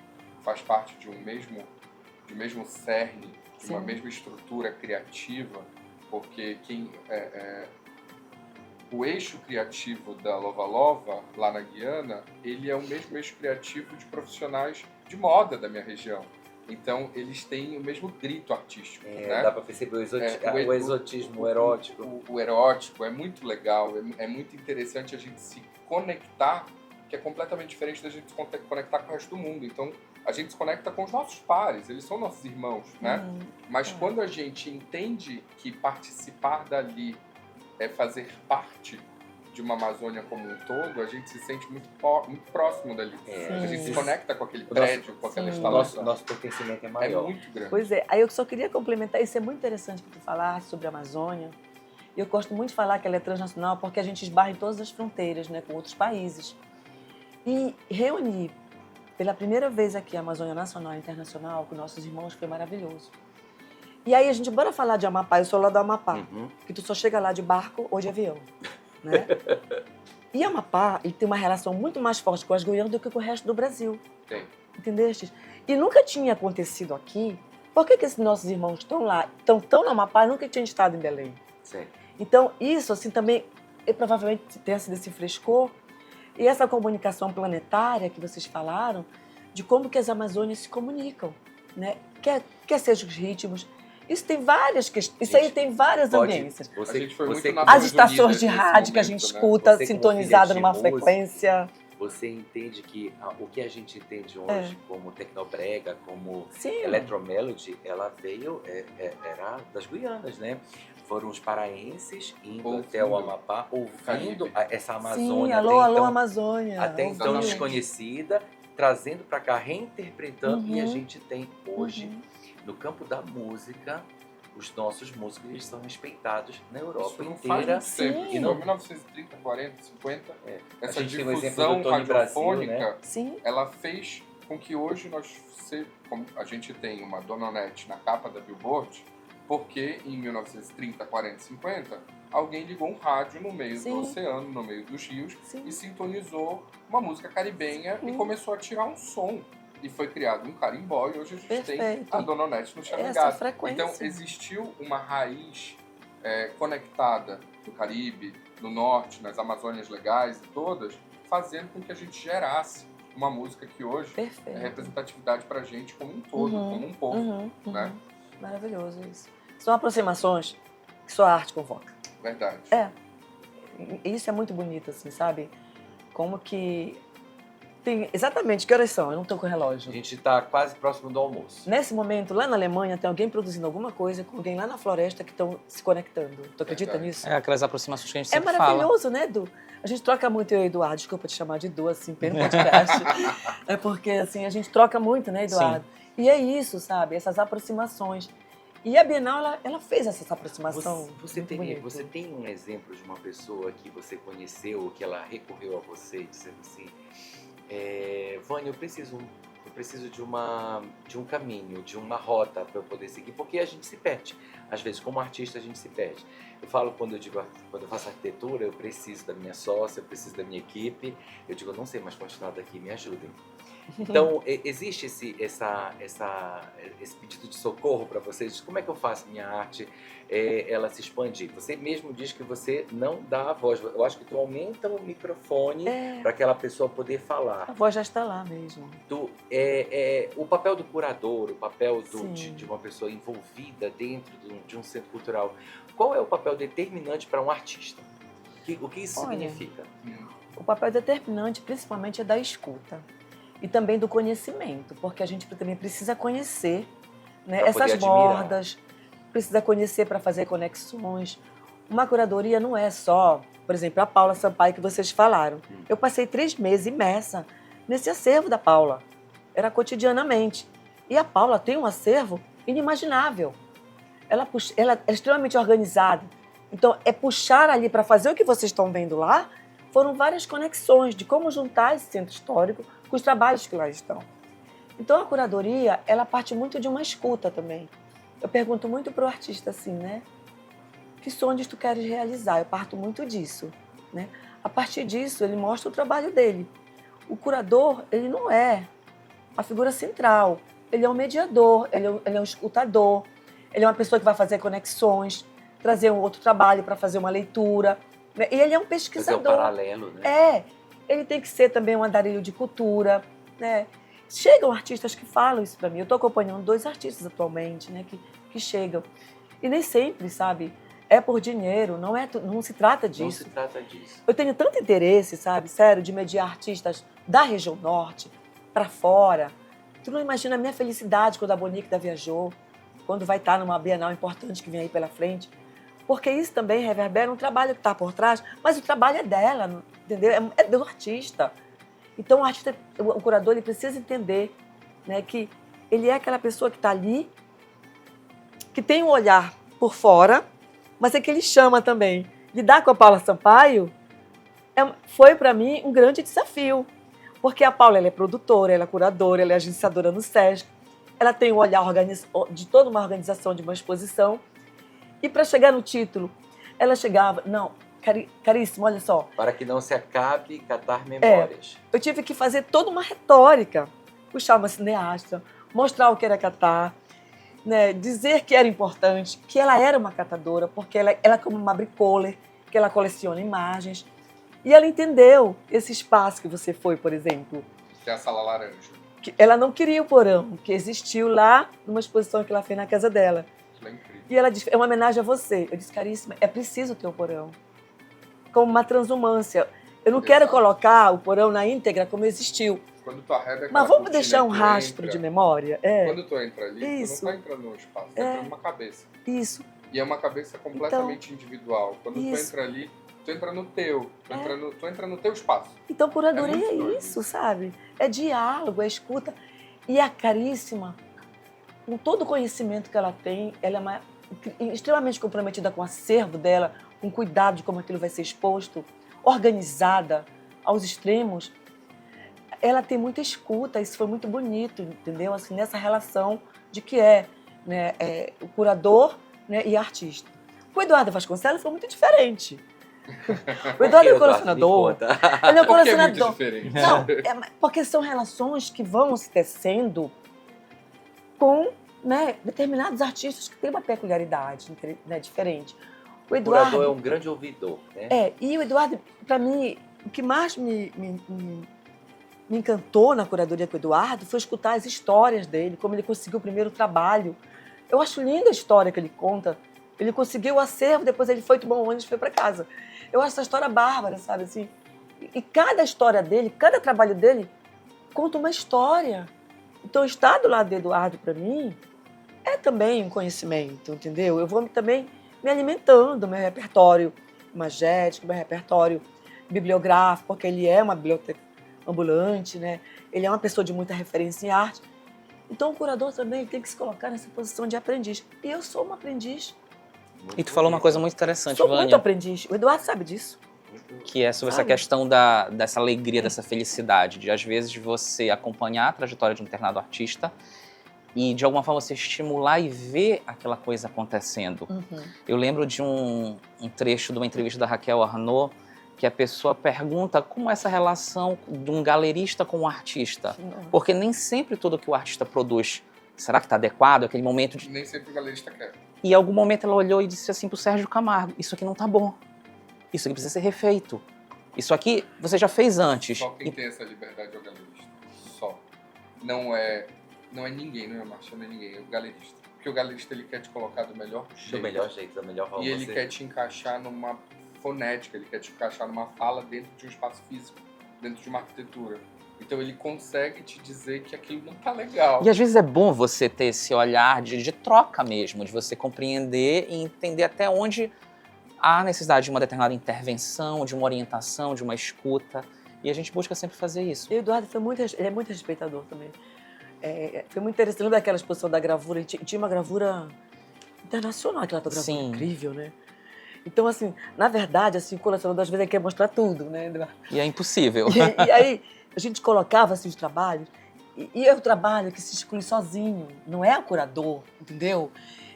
faz parte de um mesmo cerne, de uma mesma estrutura criativa, porque o eixo criativo da Lova Lova, lá na Guiana, ele é o mesmo eixo criativo de profissionais de moda da minha região. Então, eles têm o mesmo grito artístico, né? Dá para perceber o exotismo, o erótico. O erótico é muito legal, é muito interessante a gente se conectar, que é completamente diferente da gente se conectar com o resto do mundo. Então, a gente se conecta com os nossos pares, eles são nossos irmãos, né? Mas quando a gente entende que participar dali é fazer parte de uma Amazônia como um todo, a gente se sente muito próximo dali. A gente se conecta com aquele prédio, com aquela instalação. Nosso pertencimento é É maior. muito grande. Pois é, aí eu só queria complementar, isso é muito interessante que tu falaste sobre a Amazônia. Eu gosto muito de falar que ela é transnacional porque a gente esbarra em todas as fronteiras, né, com outros países. E reunir pela primeira vez aqui a Amazônia Nacional e Internacional com nossos irmãos foi maravilhoso. E aí a gente, bora falar de Amapá, eu sou lá do Amapá, que tu só chega lá de barco ou de avião, né? E Amapá tem uma relação muito mais forte com as Guianas do que com o resto do Brasil. Tem. Entendeste? E nunca tinha acontecido aqui. Por que esses nossos irmãos estão lá, estão tão no Amapá e nunca tinham estado em Belém? Sim. Então, isso assim também provavelmente tenha sido esse frescor e essa comunicação planetária que vocês falaram, de como que as Amazônias se comunicam, né? Quer seja os ritmos. Isso tem várias questões. Isso aí tem várias ambiências. A gente foi muito você, nas As estações Unidas de nesse rádio que a momento, gente né? escuta Você, como sintonizada filha de numa música, frequência. Você entende que o que a gente entende hoje como tecnobrega, como Sim. electromelody, ela veio, era das Guianas, né? Foram os paraenses indo até o Amapá, ouvindo essa Amazônia. Sim, alô, alô, Amazônia. Até então Exatamente. desconhecida, trazendo para cá, reinterpretando, e a gente tem hoje, no campo da música, os nossos músicos eles são respeitados na Europa Isso não inteira. faz muito tempo. Sim. Em 1930, 40, 50, essa A gente tem o exemplo difusão do Tony Brasil, radiofônica, né? Sim. ela fez com que hoje como a gente tem uma Dona Onete na capa da Billboard, porque em 1930, 40, 50, alguém ligou um rádio no meio Sim. do oceano, no meio dos rios, Sim. e sintonizou uma música caribenha e começou a tirar um som. E foi criado um carimbó e hoje a gente tem Perfeito. a Dona Onete no Essa Xamigado. frequência. Então existiu uma raiz conectada no Caribe, no Norte, nas Amazônias legais e todas, fazendo com que a gente gerasse uma música que hoje Perfeito. é representatividade pra gente como um todo, como um povo, né? Maravilhoso isso. São aproximações que só a arte convoca. Verdade. Isso é muito bonito, assim, sabe? Como que tem exatamente que horas são, eu não estou com o A relógio. gente está quase próximo do almoço. Nesse momento, lá na Alemanha, tem alguém produzindo alguma coisa com alguém lá na floresta que estão se conectando. Tu acredita Verdade. nisso? É aquelas aproximações que a gente É sempre fala. maravilhoso, né, Edu? A gente troca muito, eu e o Eduardo, desculpa te chamar de Edu, assim, pelo podcast. É porque, assim, a gente troca muito, né, Eduardo? E é isso, sabe? Essas aproximações. E a Bienal, ela fez essa aproximação. Você muito bonita. tem um exemplo de uma pessoa que você conheceu, que ela recorreu a você, dizendo assim, Vânia, eu preciso de um caminho, de uma rota para eu poder seguir, porque a gente se perde. Às vezes, como artista, a gente se perde. Eu falo, quando eu faço arquitetura, eu preciso da minha sócia, eu preciso da minha equipe. Eu digo, eu não sei mais continuar daqui, me ajudem. Então, existe esse pedido de socorro para vocês? Como é que eu faço minha arte ela se expandir? Você mesmo diz que você não dá a voz. Eu acho que tu aumenta o microfone para aquela pessoa poder falar. A voz já está lá mesmo. O papel do curador, o papel Sim. de uma pessoa envolvida dentro de um centro cultural, qual é o papel determinante para um artista? O que isso Olha, significa? O papel determinante, principalmente, é da escuta. E também do conhecimento, porque a gente também precisa conhecer, né, Pra poder essas admirar. bordas, precisa conhecer para fazer conexões. Uma curadoria não é só, por exemplo, a Paula Sampaio que vocês falaram. Eu passei 3 meses imersa nesse acervo da Paula. Era cotidianamente. E a Paula tem um acervo inimaginável. Ela é extremamente organizada. Então, é puxar ali para fazer o que vocês estão vendo lá, foram várias conexões de como juntar esse centro histórico com os trabalhos que lá estão. Então, a curadoria, ela parte muito de uma escuta também. Eu pergunto muito para o artista assim, né? Que sonhos tu queres realizar? Eu parto muito disso, né? A partir disso, ele mostra o trabalho dele. O curador, ele não é a figura central. Ele é um mediador, ele é um escutador, ele é uma pessoa que vai fazer conexões, trazer um outro trabalho para fazer uma leitura. Né? E ele é um Fazer pesquisador. um paralelo, né? Ele tem que ser também um andarilho de cultura, né? Chegam artistas que falam isso para mim. Eu estou acompanhando 2 artistas atualmente, né? Que chegam. E nem sempre, sabe? É por dinheiro, não se trata disso. Não se trata disso. Eu tenho tanto interesse, sabe? Sério, de mediar artistas da região norte para fora. Tu não imagina a minha felicidade quando a Bonica viajou, quando vai estar numa Bienal importante que vem aí pela frente. Porque isso também reverbera um trabalho que está por trás, mas o trabalho é dela, entendeu? É do artista. Então, o curador, ele precisa entender, né, que ele é aquela pessoa que está ali, que tem um olhar por fora, mas é que ele chama também. Lidar com a Paula Sampaio foi, para mim, um grande desafio. Porque a Paula, ela é produtora, ela é curadora, ela é agenciadora no SESC, ela tem um olhar de toda uma organização de uma exposição. E para chegar no título, ela chegava... Não, caríssimo, olha só. Para que não se acabe catar memórias. Eu tive que fazer toda uma retórica. Puxar uma cineasta, mostrar o que era catar, né, dizer que era importante, que ela era uma catadora, porque ela é como uma bricoler, que ela coleciona imagens. E ela entendeu esse espaço que você foi, por exemplo. Que é a Sala Laranja. Que ela não queria o porão, que existiu lá numa exposição que ela fez na casa dela. Aquilo é incrível. E ela disse, é uma homenagem a você. Eu disse, caríssima, é preciso ter o porão. Como uma transumância. Eu não quero colocar o porão na íntegra como existiu. Quando tu arreda aquela Mas vamos cortina deixar um e tu rastro entra, de memória? Quando tu entra ali, Isso. tu não tá entrando no espaço, tu tá entrando numa cabeça. Isso. E é uma cabeça completamente individual. Quando isso. tu entra ali, tu entra no teu. Tu entra no teu espaço. Então, curadoria muito é doido isso, sabe? É diálogo, é escuta. E a Caríssima, com todo o conhecimento que ela tem, ela é extremamente comprometida com o acervo dela, com cuidado de como aquilo vai ser exposto, organizada aos extremos. Ela tem muita escuta, isso foi muito bonito, entendeu? Assim, nessa relação de que né, o curador, né, e artista. O Eduardo Vasconcelos foi muito diferente. O Eduardo é um colecionador. Ele é um Porque é muito colecionador. diferente. Não, porque são relações que vão se tecendo com, né, determinados artistas que têm uma peculiaridade, né, diferente. O Eduardo curador é um grande ouvidor, né? E o Eduardo, para mim, o que mais me encantou na curadoria com o Eduardo foi escutar as histórias dele, como ele conseguiu o primeiro trabalho. Eu acho linda a história que ele conta. Ele conseguiu o acervo, depois ele foi tomar um ônibus e foi para casa. Eu acho essa história bárbara, sabe assim? E cada história dele, cada trabalho dele conta uma história. Então, estar do lado do Eduardo, para mim, é também um conhecimento, entendeu? Eu vou também me alimentando do meu repertório imagético, meu repertório bibliográfico, porque ele é uma biblioteca ambulante, né? Ele é uma pessoa de muita referência em arte. Então, o curador também tem que se colocar nessa posição de aprendiz. E eu sou uma aprendiz. E tu falou uma coisa muito interessante, Sou muito Vânia, aprendiz. O Eduardo sabe disso. que é sobre essa Sabe? questão dessa alegria, dessa felicidade, de às vezes você acompanhar a trajetória de um determinado artista e de alguma forma você estimular e ver aquela coisa acontecendo. Uhum. Eu lembro de um trecho de uma entrevista da Raquel Arnaud, que a pessoa pergunta como é essa relação de um galerista com um artista. Porque nem sempre tudo que o artista produz, será que está adequado? Aquele momento de... Nem sempre o galerista quer. E em algum momento ela olhou e disse assim pro Sérgio Camargo, isso aqui não tá bom. Isso aqui precisa ser refeito. Isso aqui você já fez antes. Só quem tem essa liberdade é o galerista. Só. Não é ninguém, não é Marcha, não é ninguém, é o galerista. Porque o galerista ele quer te colocar do melhor jeito. Do melhor jeito, da melhor forma. E ele quer te encaixar numa fonética, ele quer te encaixar numa fala dentro de um espaço físico, dentro de uma arquitetura. Então ele consegue te dizer que aquilo não tá legal. E às vezes é bom você ter esse olhar de troca mesmo, de você compreender e entender até onde há necessidade de uma determinada intervenção, de uma orientação, de uma escuta. E a gente busca sempre fazer isso. E o Eduardo ele é muito respeitador também. Foi muito interessante. Lembra daquela exposição da gravura? Ele tinha uma gravura internacional, aquela gravura Sim. incrível, né? Então, assim, na verdade, assim, o colecionador às vezes ele quer mostrar tudo, né, Eduardo? E é impossível. E aí a gente colocava assim, os trabalhos, e é o trabalho que se exclui sozinho, não é o curador, entendeu?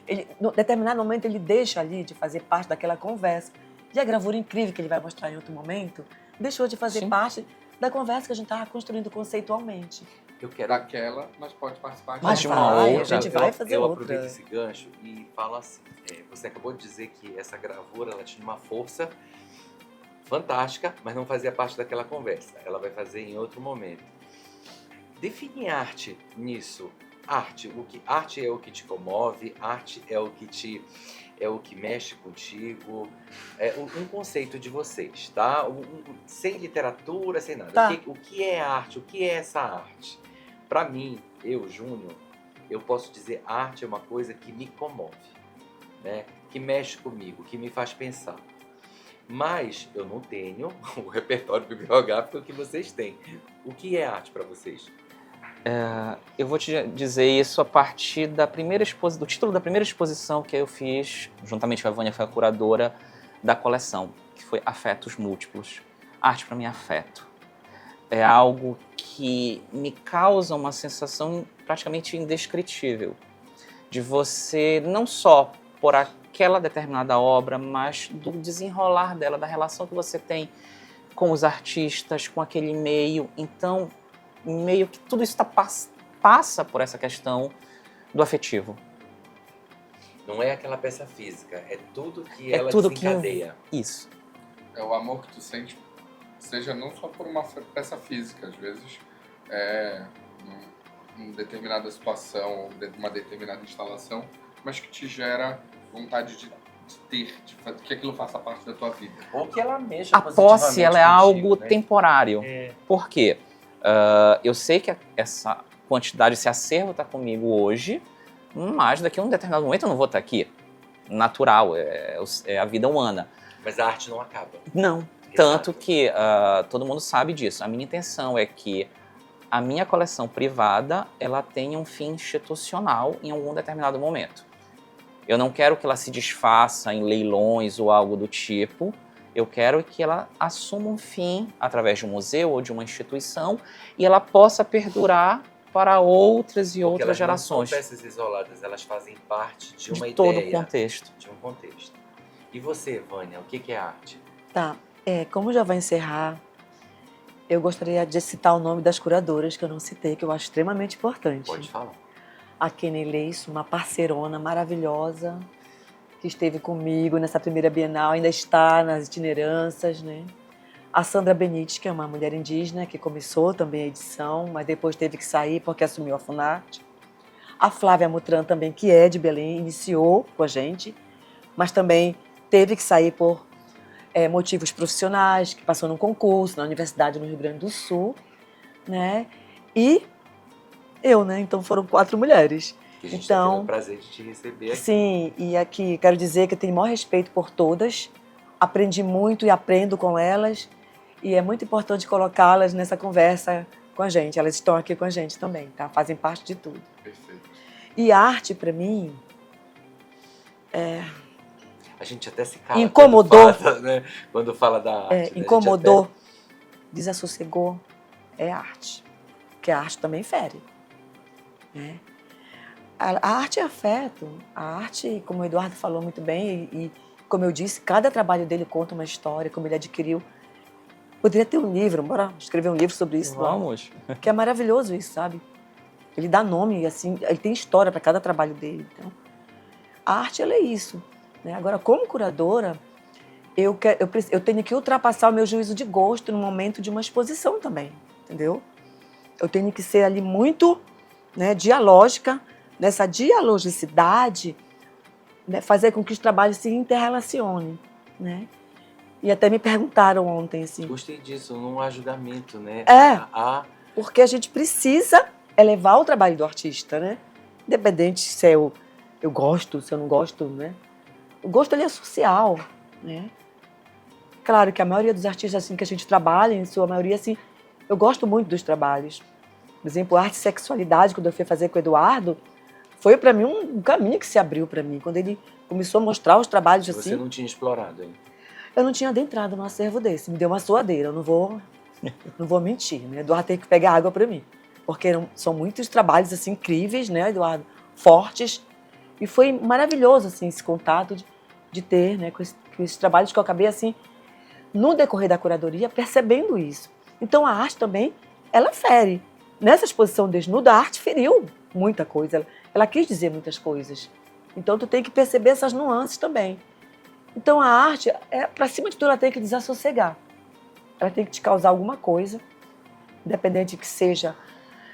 Ele, em determinado momento ele deixa ali de fazer parte daquela conversa. E a gravura incrível que ele vai mostrar em outro momento deixou de fazer Sim. parte da conversa que a gente estava construindo conceitualmente. Eu quero Daquela, mas pode participar Mas de uma vai, outra. a gente vai fazer eu outra. aproveito esse gancho e falo assim, você acabou de dizer que essa gravura ela tinha uma força fantástica, mas não fazia parte daquela conversa. Ela vai fazer em outro momento. Define arte nisso. Arte é o que te comove, arte é o que mexe contigo. É um conceito de vocês, tá? Sem literatura, sem nada. Tá. O que é arte? O que é essa arte? Para mim, Júnior, eu posso dizer arte é uma coisa que me comove, né? Que mexe comigo, que me faz pensar. Mas eu não tenho o repertório bibliográfico que vocês têm. O que é arte para vocês? Eu vou te dizer isso a partir do título da primeira exposição que eu fiz, juntamente com a Vânia, foi a curadora da coleção, que foi Afetos Múltiplos. Arte para mim é afeto. É algo que me causa uma sensação praticamente indescritível de você, não só por aquela determinada obra, mas do desenrolar dela, da relação que você tem com os artistas, com aquele meio. Então, meio que tudo isso passa por essa questão do afetivo. Não é aquela peça física, é tudo que É ela tudo desencadeia. Isso. É o amor que tu sente, seja não só por uma peça física, às vezes em determinada situação, uma determinada instalação, mas que te gera vontade de ter, que aquilo faça parte da tua vida. Ou que ela mexa A posse, ela é positivamente algo contigo, né? temporário. É. Por quê? Eu sei que essa quantidade, esse acervo está comigo hoje, mas daqui a um determinado momento eu não vou estar aqui. Natural, é a vida humana. Mas a arte não acaba. Não. Tanto que todo mundo sabe disso. A minha intenção é que a minha coleção privada ela tenha um fim institucional em algum determinado momento. Eu não quero que ela se desfaça em leilões ou algo do tipo. Eu quero que ela assuma um fim através de um museu ou de uma instituição e ela possa perdurar para outras e outras gerações. Não são peças isoladas, elas fazem parte de uma De todo ideia. o contexto. De um contexto. E você, Vânia, o que é arte? Tá, como já vai encerrar, eu gostaria de citar o nome das curadoras que eu não citei, que eu acho extremamente importante. Pode falar. A Kenny Leisso, uma parceirona maravilhosa, que esteve comigo nessa primeira Bienal, ainda está nas itinerâncias, né? A Sandra Benite, que é uma mulher indígena, que começou também a edição, mas depois teve que sair porque assumiu a Funarte. A Flávia Mutran também, que é de Belém, iniciou com a gente, mas também teve que sair por motivos profissionais, que passou num concurso na Universidade no Rio Grande do Sul, né? e eu, né? Então foram 4 mulheres. Que a gente Então, tá tendo o prazer de te receber aqui. Sim, e aqui quero dizer que eu tenho o maior respeito por todas, aprendi muito e aprendo com elas, e é muito importante colocá-las nessa conversa com a gente. Elas estão aqui com a gente também, tá? Fazem parte de tudo. Perfeito. E a arte, para mim, A gente até se cala incomodou, quando fala da arte. Né? A gente incomodou, desassossegou, é arte. Porque a arte também fere, né? A arte é afeto. A arte, como o Eduardo falou muito bem, e como eu disse, cada trabalho dele conta uma história, como ele adquiriu. Poderia ter um livro, bora escrever um livro sobre isso. Vamos. Que é maravilhoso isso, sabe? Ele dá nome, assim, ele tem história para cada trabalho dele. Então, a arte, ela é isso, né? Agora, como curadora, eu tenho que ultrapassar o meu juízo de gosto no momento de uma exposição também, entendeu? Eu tenho que ser ali muito, né, dialógica, nessa dialogicidade, né, fazer com que os trabalhos se interrelacionem, né? E até me perguntaram ontem, assim... Gostei disso, não há julgamento, né? Porque a gente precisa elevar o trabalho do artista, né? Independente se eu gosto, se eu não gosto, né? O gosto, ele é social, né? Claro que a maioria dos artistas assim, que a gente trabalha, em sua maioria, assim, eu gosto muito dos trabalhos. Por exemplo, arte e sexualidade, quando eu fui fazer com o Eduardo, foi para mim um caminho que se abriu para mim. Quando ele começou a mostrar os trabalhos assim... Você não tinha explorado ainda. Eu não tinha adentrado num acervo desse. Me deu uma suadeira, eu não vou mentir, né? Eduardo tem que pegar água para mim. Porque são muitos trabalhos assim, incríveis, né, Eduardo? Fortes. E foi maravilhoso assim, esse contato de ter, né, com esses trabalhos que eu acabei assim, no decorrer da curadoria, percebendo isso. Então a arte também, ela fere. Nessa exposição desnuda, a arte feriu muita coisa. Ela quis dizer muitas coisas. Então tu tem que perceber essas nuances também. Então a arte, para cima de tudo, ela tem que desassossegar. Ela tem que te causar alguma coisa, independente que seja,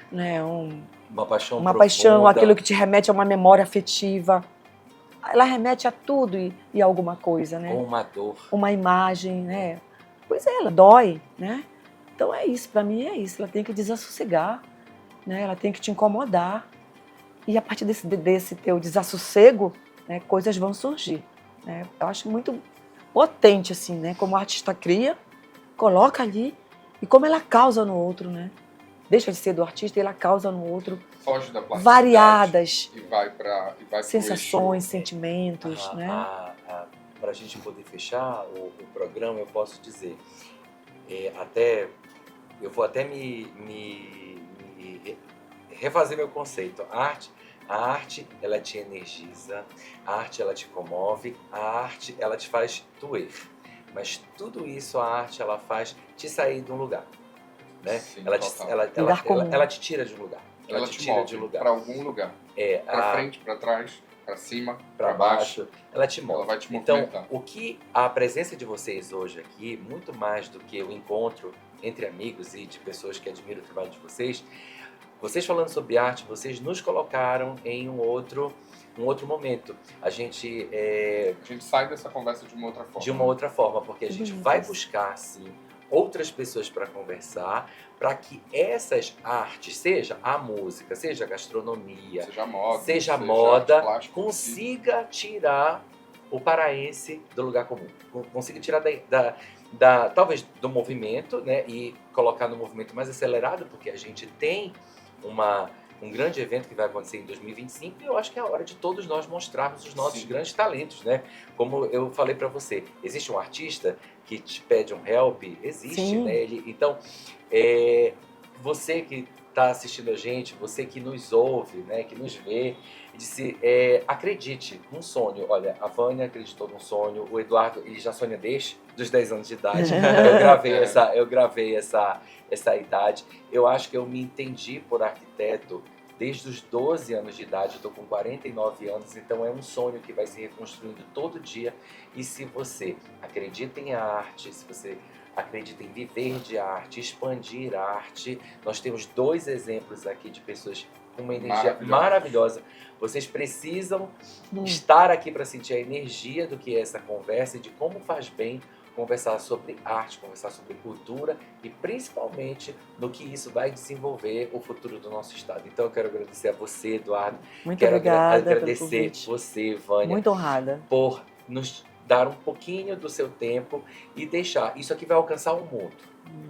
né, uma paixão uma profunda. paixão, aquilo que te remete a uma memória afetiva. Ela remete a tudo e a alguma coisa, né? Ou uma dor. Uma imagem, né? Pois é, ela dói, né? Então é isso, para mim é isso. Ela tem que desassossegar, né? Ela tem que te incomodar. E a partir desse teu desassossego, né, coisas vão surgir. Né? Eu acho muito potente, assim, né? Como o artista cria, coloca ali e como ela causa no outro, né? Deixa de ser do artista e ela causa no outro Foge da plasticidade variadas e vai sensações, sentimentos, né? Para a gente poder fechar o programa, eu posso dizer, eu vou até me refazer meu conceito. A arte, ela te energiza, a arte, ela te comove, a arte, ela te faz doer. Mas tudo isso, a arte, ela faz te sair de um lugar. Né? Sim, ela te tira de um lugar. Ela te tira de lugar. Para algum lugar. Para frente, para trás, para cima, para baixo. Ela te move. Ela vai te movimentar. Então, o que a presença de vocês hoje aqui, muito mais do que o encontro entre amigos e de pessoas que admiram o trabalho de vocês falando sobre arte, vocês nos colocaram em um outro momento. A gente sai dessa conversa de uma outra forma. De uma outra forma, porque a gente vai buscar, sim, outras pessoas para conversar, para que essas artes, seja a música, seja a gastronomia, seja a moda, consiga tirar o paraense do lugar comum. Consiga tirar talvez do movimento, né, e colocar no movimento mais acelerado, porque a gente tem um grande evento que vai acontecer em 2025 e eu acho que é a hora de todos nós mostrarmos os nossos grandes talentos, né? Como eu falei para você, existe um artista que te pede um help? Existe, né? Então, você que está assistindo a gente, você que nos ouve, né, que nos vê, disse, acredite num sonho. Olha, a Vânia acreditou num sonho, o Eduardo, ele já sonha desde os 10 anos de idade. Eu gravei essa idade. Eu acho que eu me entendi por arquiteto desde os 12 anos de idade, eu estou com 49 anos, então é um sonho que vai se reconstruindo todo dia. E se você acredita em arte, se você acredita em viver de arte, expandir a arte, nós temos 2 exemplos aqui de pessoas com uma energia maravilhosa. Vocês precisam estar aqui para sentir a energia do que é essa conversa e de como faz bem conversar sobre arte, conversar sobre cultura e principalmente no que isso vai desenvolver o futuro do nosso estado. Então eu quero agradecer a você, Eduardo. Muito Quero obrigada pelo agradecer convite. você, Vânia, Muito honrada. por nos dar um pouquinho do seu tempo e deixar. Isso aqui vai alcançar o mundo.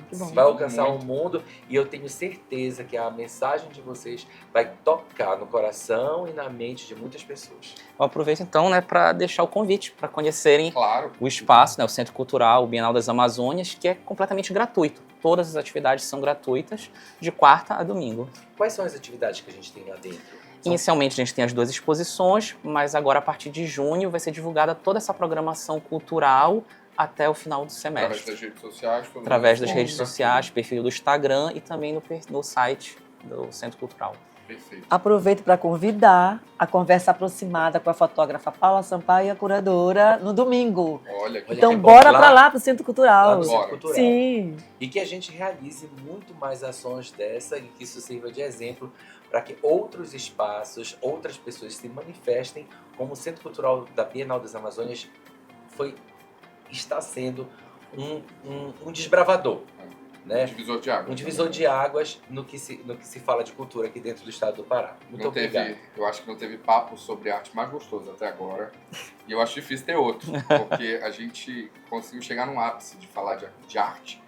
Que bom. Vai alcançar muito. o mundo e eu tenho certeza que a mensagem de vocês vai tocar no coração e na mente de muitas pessoas. Eu aproveito então, né, para deixar o convite para conhecerem Claro. o espaço, né, o Centro Cultural, o Bienal das Amazônias, que é completamente gratuito. Todas as atividades são gratuitas, de quarta a domingo. Quais são as atividades que a gente tem lá dentro? Inicialmente a gente tem as 2 exposições, mas agora a partir de junho vai ser divulgada toda essa programação cultural até o final do Através semestre. das redes sociais. todo Através mundo das redes encontra. sociais, perfil do Instagram e também no site do Centro Cultural. Perfeito. Aproveito para convidar a conversa aproximada com a fotógrafa Paula Sampaio e a curadora no domingo. Olha que Olha Então que bom. bora Lá- para lá, para o Centro Lá Cultural. no Centro Bora. Cultural. Sim. E que a gente realize muito mais ações dessa e que isso sirva de exemplo para que outros espaços, outras pessoas se manifestem como o Centro Cultural da Bienal das Amazônias está sendo um desbravador, né? divisor de águas. Um divisor de águas no que se fala de cultura aqui dentro do estado do Pará. Muito Não obrigado. teve, eu acho que não teve papo sobre arte mais gostoso até agora. E eu acho difícil ter outro, porque a gente conseguiu chegar num ápice de falar de arte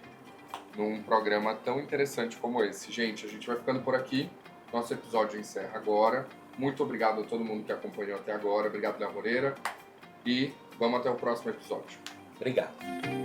num programa tão interessante como esse. Gente, a gente vai ficando por aqui. Nosso episódio encerra agora. Muito obrigado a todo mundo que acompanhou até agora. Obrigado, Léo Moreira. E vamos até o próximo episódio. Obrigado.